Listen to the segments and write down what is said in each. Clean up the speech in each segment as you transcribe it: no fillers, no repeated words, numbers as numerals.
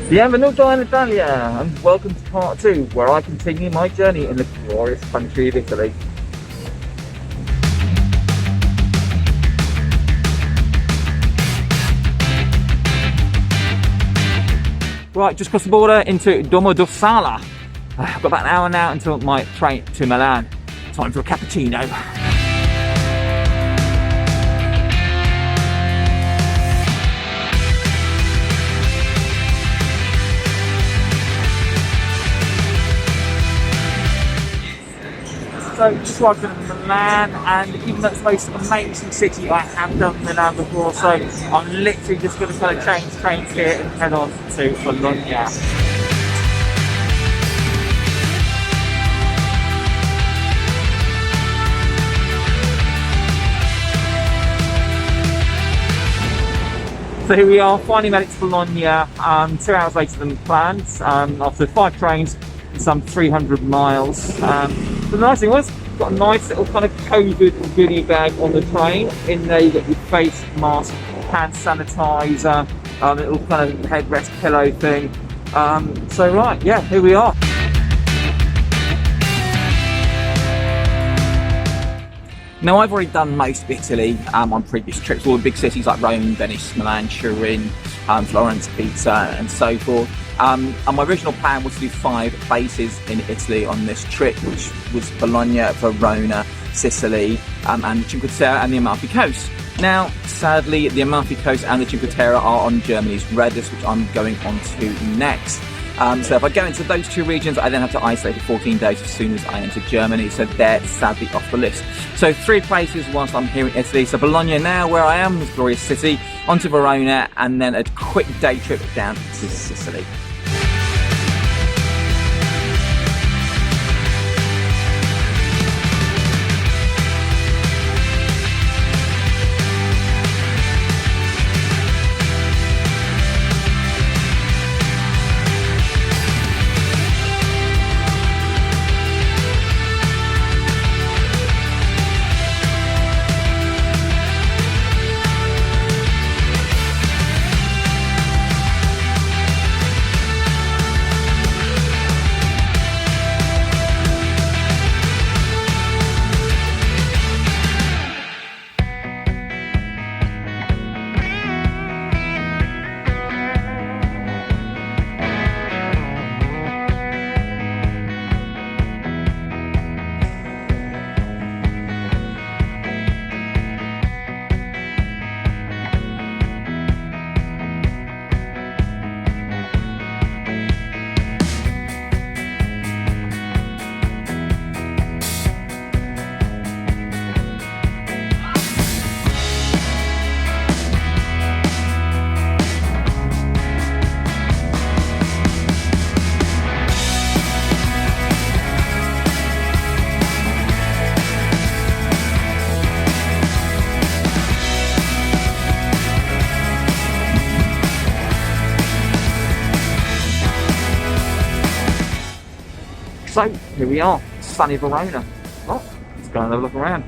Benvenuto in Italia, and welcome to part 2, where I continue my journey in the glorious country of Italy. Right, just crossed the border into Domodossola. I've got about an hour now until my train to Milan. Time for a cappuccino. So just arrived in Milan, and even though it's the most amazing city, I have done Milan before, so I'm literally just going to kind of change trains here and head on to Bologna. So here we are, finally made it to Bologna, 2 hours later than planned, after 5 trains and some 300 miles. The nice thing was, got a nice little kind of COVID goodie bag on the train. In there you got your face mask, hand sanitizer, little kind of headrest pillow thing. So right, yeah, here we are. Now I've already done most of Italy on previous trips, all the big cities like Rome, Venice, Milan, Turin, Florence, Pisa and so forth. And my original plan was to do 5 bases in Italy on this trip, which was Bologna, Verona, Sicily, and Cinque Terre and the Amalfi Coast. Now, sadly, the Amalfi Coast and the Cinque Terre are on Germany's red list, which I'm going on to next. So if I go into those 2 regions, I then have to isolate for 14 days as soon as I enter Germany, so they're sadly off the list. So 3 places whilst I'm here in Italy. So Bologna now, where I am, this glorious city, onto Verona, and then a quick day trip down to Sicily. So here we are, sunny Verona. Oh, let's go and have a look around.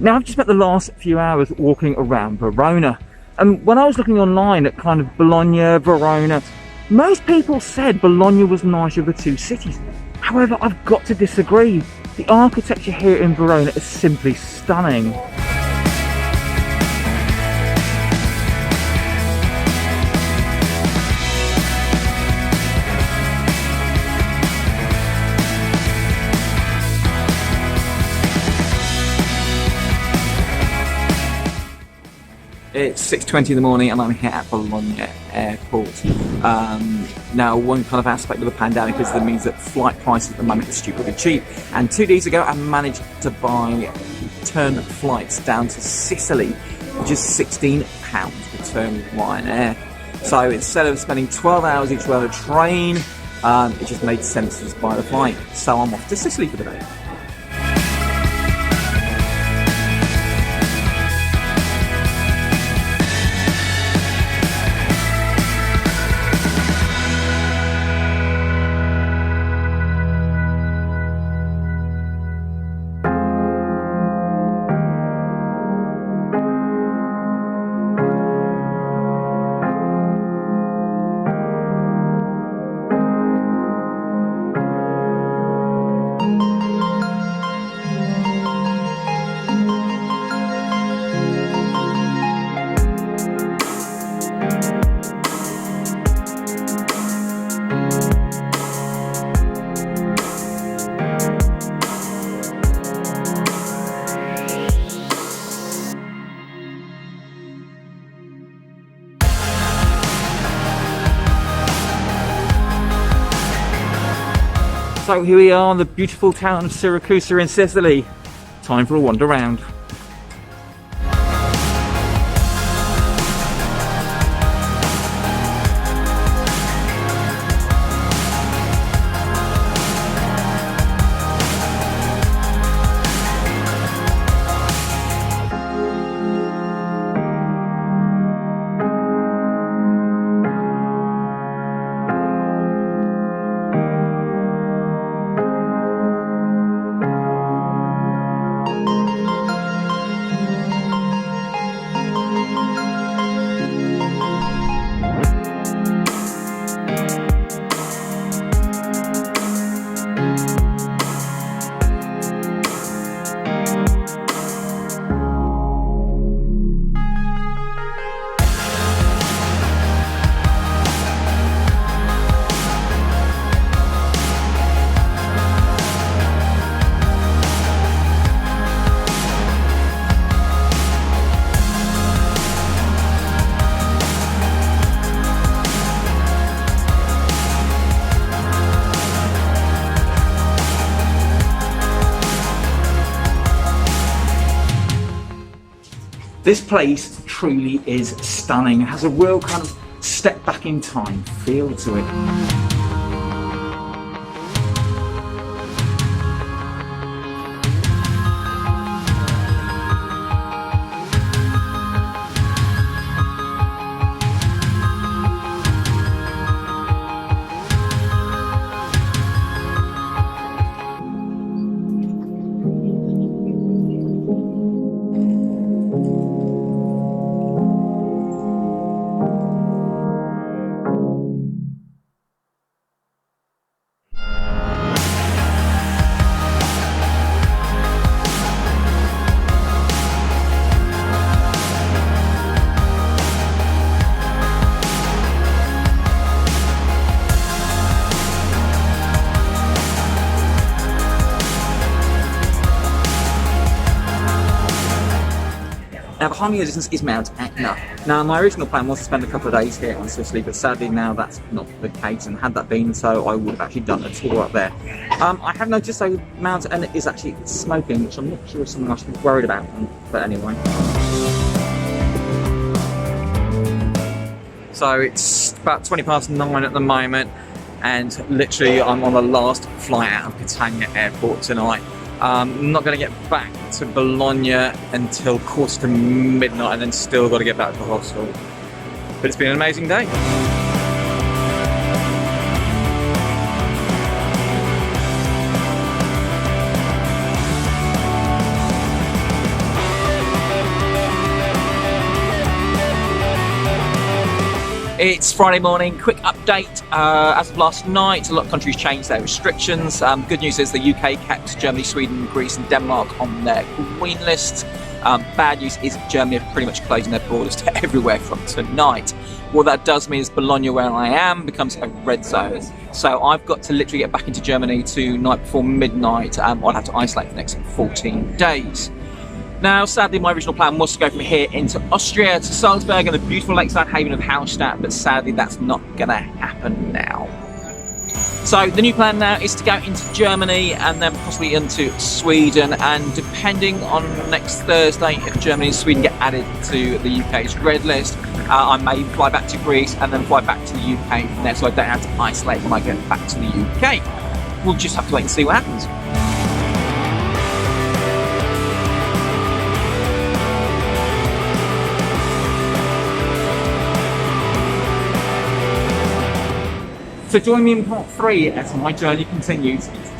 Now I've just spent the last few hours walking around Verona. And when I was looking online at kind of Bologna, Verona, most people said Bologna was the nicer of the two cities. However, I've got to disagree. The architecture here in Verona is simply stunning. It's 6:20 in the morning and I'm here at Bologna Airport. Now, one kind of aspect of the pandemic is that means that flight prices at the moment are stupidly cheap. And 2 days ago, I managed to buy return flights down to Sicily, which is £16 return with Ryanair. So instead of spending 12 hours each way on a train, it just made sense to just buy the flight. So I'm off to Sicily for the day. So here we are in the beautiful town of Siracusa in Sicily. Time for a wander around. This place truly is stunning. It has a real kind of step back in time feel to it. Now behind me in the distance is Mount Etna. Now my original plan was to spend a couple of days here in Sicily, but sadly now that's not the case, and had that been so, I would have actually done a tour up there. I have noticed though Mount Etna is actually smoking, which I'm not sure is something I should be worried about, but anyway. So it's about 9:20 at the moment, and literally I'm on the last flight out of Catania airport tonight. I'm not going to get back to Bologna until midnight, and then still got to get back to the hostel. But it's been an amazing day. It's Friday morning, quick update. As of last night, a lot of countries changed their restrictions. Good news is the UK kept Germany, Sweden, Greece and Denmark on their green list. Bad news is Germany are pretty much closing their borders to everywhere from tonight. What that does mean is Bologna, where I am, becomes a red zone. So I've got to literally get back into Germany tonight before midnight. I'll have to isolate for the next 14 days. Now, sadly, my original plan was to go from here into Austria to Salzburg and the beautiful lakeside haven of Hallstatt, but sadly that's not going to happen now. So the new plan now is to go into Germany and then possibly into Sweden, and depending on next Thursday, if Germany and Sweden get added to the UK's red list, I may fly back to Greece and then fly back to the UK from there, so I don't have to isolate when I get back to the UK. We'll just have to wait and see what happens. So join me in part 3 as my journey continues into